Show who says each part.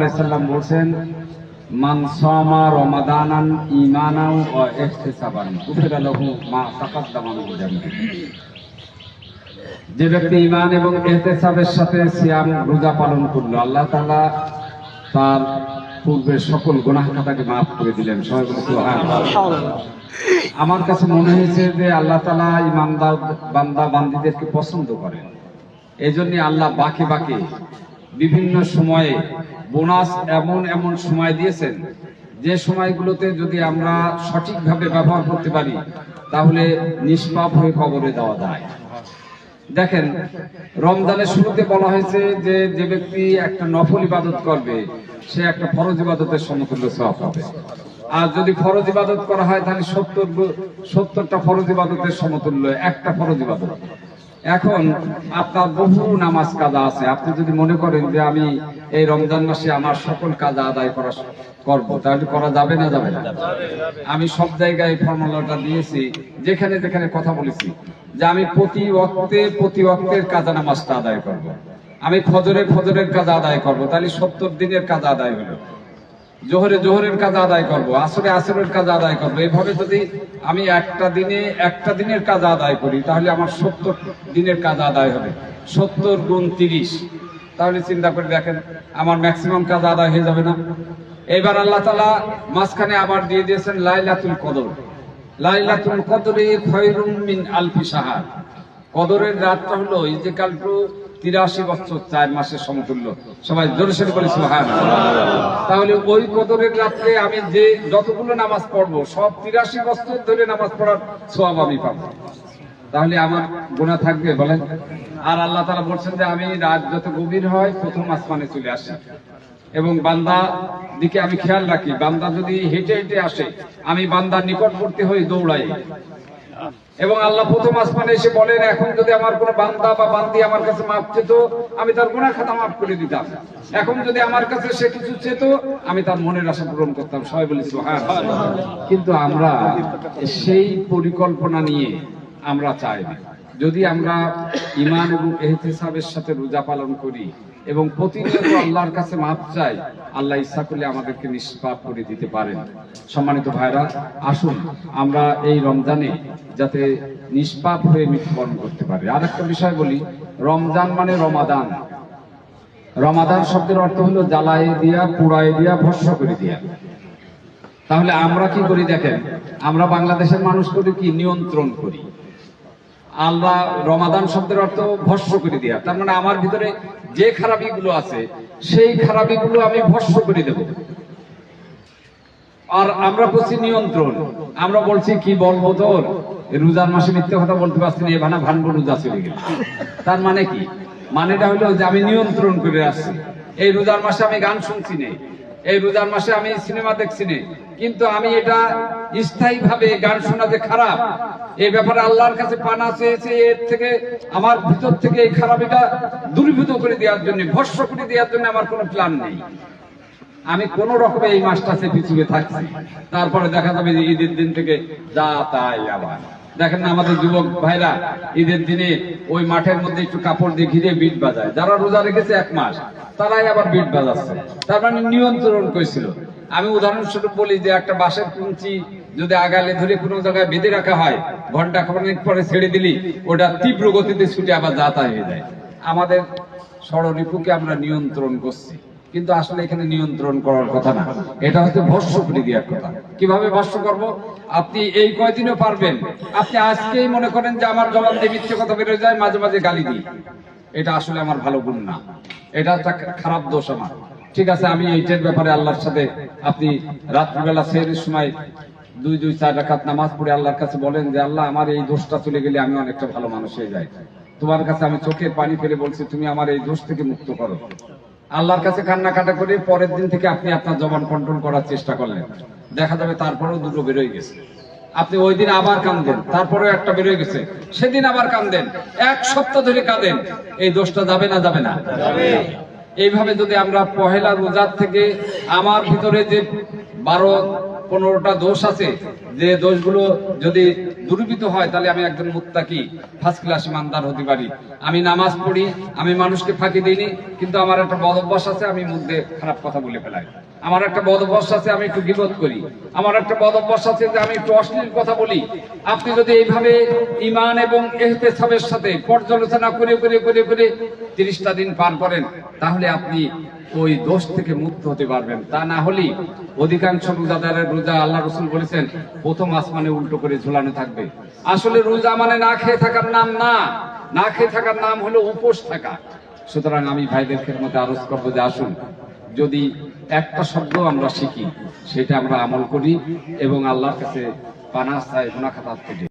Speaker 1: আলাইহি সাল্লাম বলেন, মান সামা রমাদানান ঈমানাও ওয়া ইহতিসাবান গুফিরা লাহু মা তাকাদ্দামা মিন যামবিহি। যে ব্যক্তি ঈমান এবং ইহতিসাবের সাথে সিয়াম রোজা পালন করলো, আল্লাহ তাআলা তার পূর্বের সকল গুনাহ খাতাকে মাফ করে দিলেন। সবাই বলে সুবহানাল্লাহ। আমার কাছে মনে হয়েছে যে আল্লাহ তাআলা ঈমানদার বান্দা বান্দীদেরকে পছন্দ করেন। এজন্য আল্লাহ বাঁকে বাঁকে বিভিন্ন সময়ে বোনাস এমন এমন সময় দিয়েছেন, যে সময়গুলোতে যদি আমরা সঠিকভাবে ব্যবহার করতে পারি তাহলে নিষ্পাপ হয়ে কবরে দেওয়া যায়। দেখেন, রমজানের শুরুতে বলা হয়েছে যে যে ব্যক্তি একটা নফল ইবাদত করবে সে একটা ফরজ ইবাদতের সমতুল্য সওয়াব পাবে। আর যদি ফরজ ইবাদত করা হয় তাহলে 70টা ফরজ ইবাদতের সমতুল্য একটা ফরজ ইবাদত। এখন আপনার বহু নামাজ কাজা আছে, আপনি যদি মনে করেন যে আমি এই রমজান মাসে আমার সকল কাজা আদায় করবো, তাহলে করা যাবে না? যাবে না। আমি সব জায়গায় ফর্মুলাটা দিয়েছি, যেখানে যেখানে কথা বলেছি যে আমি প্রতি ওয়াক্তের কাজা নামাজটা আদায় করব। আমি ফজরের কাজা আদায় করব, তাহলে 70 দিনের কাজা আদায় হলো। জোহরের কাজ আদায় করব, আসরের কাজ আদায় করব। এইভাবে যদি আমি একটা দিনের কাজ আদায় করি তাহলে আমার 70 দিনের কাজ আদায় হবে। 70 গুণ 30, তাহলে চিন্তা করে দেখেন আমার ম্যাক্সিমাম কাজ আদায় হয়ে যাবে না? এবার আল্লাহ তাআলা মাঝখানে আবার দিয়ে দিয়েছেন লাইলাতুল কদর। লাইলাতুল কদরে খায়রুম মিন আলফি শাহর। কদরের রাতটা হলো ইজিকাল টু 83 বছর 4 মাসের সমতুল্য। সবাই জোরে সোরে বলি সুবহানাল্লাহ। তাহলে ওই কদরের রাতে আমি যে যতগুলো নামাজ পড়বো সব 83 বছর ধরে নামাজ পড়ার সওয়াব আমি পাবো। তাহলে আমার গুনাহ থাকবে বলেন? আর আল্লাহ তাআলা বলছেন যে আমি রাত যত গভীর হয় প্রথম আসমানে চলে আসি এবং বান্দা দিকে আমি খেয়াল রাখি। বান্দা যদি হেঁটে হেঁটে আসে আমি বান্দার নিকটবর্তী হয়ে দৌড়াই এবং আল্লাহ প্রথম আসমানে এসে বলেন, এখন যদি আমার কোনো বান্দা বা বান্দি আমার কাছে মাপ চেত আমি তার গুনাহ খাতা মাফ করে দিতাম। এখন যদি আমার কাছে সে কিছু চেত আমি তার মনের আশা পূরণ করতাম। সবাই বলি সুবহানাল্লাহ। কিন্তু আমরা সেই পরিকল্পনা নিয়ে আমরা চাই না। যদি আমরা ঈমান এবং ইহতিসাবের সাথে রোজা পালন করি এবং প্রতিনিয়ত আল্লাহর কাছে মাপ চাই, আল্লাহ ইচ্ছা করলে আমাদেরকে নিষ্পাপ করে দিতে পারেন। সম্মানিত ভাইরা, আসুন আমরা এই রমজানে যাতে নিষ্পাপ হয়ে মৃত্যুবরণ করতে পারি। আর একটা বিষয় বলি, রমজান মানে রমাদান। রমাদান শব্দের অর্থ হলো জ্বালায় দিয়া, পুড়ায় দিয়া, ভস্ম করে দিয়া। তাহলে আমরা কি করি দেখেন, আমরা বাংলাদেশের মানুষ করি কি, নিয়ন্ত্রণ করি। আল্লাহ রমাদান শব্দের অর্থ ভস্ম করে দেয়া, তার মানে আমার ভিতরে যে খারাপিগুলো আছে সেই খারাপিগুলো আমি ভস্ম করে দেব। আর আমরা করছি নিয়ন্ত্রণ। আমরা বলছি কি বলবো, তোর রোজার মাসে মিথ্যে কথা বলতে পারছি না, এভাবে ভানবো রোজা চলে গেল। তার মানে কি? মানেটা হলো যে আমি নিয়ন্ত্রণ করে আসছি। এই রোজার মাসে আমি গান শুনছি না, এই রোজার মাসে আমি সিনেমা দেখছি না, কিন্তু আমি এটা স্থায়ী ভাবে গান শোনা যে খারাপ, এই ব্যাপারে আল্লাহর কাছে পানা চেয়েছে। এর থেকে আমার ভিতর থেকে এই খারাপিটা দূরীভূত করে দেওয়ার জন্য, ভস্ম করে দেওয়ার জন্য আমার কোনো প্ল্যান নেই। আমি কোন রকমে এই মাসটাতে পিছুকে থাকছি। তারপরে দেখা যাবে যে ঈদের দিন থেকে যা তাই আবার দেখেন না, আমাদের যুবক ভাইরা ঈদের দিনে ওই মাঠের মধ্যে একটু কাপড় দিয়ে ঘিরে বিট বাজায়। যারা রোজা রেখেছে 1 মাস তারাই আবার বিট বাজাচ্ছে। তার মানে নিয়ন্ত্রণ করেছিল। আমি উদাহরণস্বরূপ বলি যে একটা বাঁশের কুঞ্চি যদি আগালে ধরে কোনো জায়গায় বেঁধে রাখা হয়, ঘন্টা খানেক পরে ছেড়ে দিলি ওটা তীব্র গতিতে ছুটে আবার যাতা হয়ে যায়। আমাদের ষড়রিপুকে আমরা নিয়ন্ত্রণ করছি, কিন্তু আসলে এখানে নিয়ন্ত্রণ করার কথা না, এটা হচ্ছে ভস্ম করে দেওয়ার কথা। কিভাবে ভস্ম করব? আপনি এই কয়দিনও পারবেন। আপনি আজকেই মনে করেন যে আমার জবান দিয়ে মিথ্যে কথা বেরোয় যায়, মাঝে মাঝে গালি দিই, এটা আসলে আমার ভালো গুণ না, এটা একটা খারাপ দোষ আমার। ঠিক আছে, আমি এইটার ব্যাপারে আল্লাহর সাথে আপনি রাত্রিবেলা সেহরির সময় 2-4 রাকাত নামাজ পড়ে আল্লাহর কাছে বলেন যে আল্লাহ আমার এই দোষটা চলে গেলে আমি অনেকটা ভালো মানুষ হয়ে যাই। তোমার কাছে আমি চোখের পানি ফেলে বলছি তুমি আমার এই দোষ থেকে মুক্ত করো। আল্লাহর কাছে কান্নাকাটা করে পরের দিন থেকে আপনি আপনার জবান কন্ট্রোল করার চেষ্টা করলেন, দেখা যাবে তারপরেও 2টো বেরোয় গেছে। আপনি ওই দিন আবার কাঁদেন, তারপরেও একটা বেরোয় গেছে, সেদিন আবার কাঁদেন, 1 সপ্তাহ ধরে কাঁদেন, এই দোষটা যাবে না? যাবে না? এইভাবে যদি আমরা পহেলা রোজার থেকে আমার ভিতরে যে 15টা দোষ আছে, যে দোষগুলো যদি দূরীভূত হয় তাহলে আমি একজন মুত্তাকি ফার্স্ট ক্লাস ইমানদার হতে পারি। আমি নামাজ পড়ি, আমি মানুষকে ফাঁকি দিইনি, কিন্তু আমার একটা বদ অভ্যাস আছে, আমি মুখ দিয়ে খারাপ কথা বলে ফেলাই। আমার একটা বদ অভ্যাস আছে, আমি একটু গীবত করি। আমার একটা বদ অভ্যাস আছে যে আমি একটু অশ্লীল কথা বলি। আপনি যদি এইভাবে ঈমান এবং ইহতিসাবের সাথে পর্যালোচনা করে করে করে করে 30টা দিন পার করেন, তাহলে আপনি ওই দোষ থেকে মুক্ত হতে পারবেন। তা না হলে অধিকাংশ রোজাদারের রোজা আল্লাহ রাসূল বলেছেন প্রথম আসমানে উল্টো করে ঝুলানো থাকবে। আসলে রোজা মানে না খেয়ে থাকার নাম না, না খেয়ে থাকার নাম হলো উপোস থাকা। সুতরাং আমি ভাইদের খেদমতে আরজ করবো যে আসুন, যদি একটা শব্দ আমরা শিখি, সেটা আমরা আমল করি এবং আল্লাহর কাছে পানাহ চাই গুনাহ খাতা থেকে।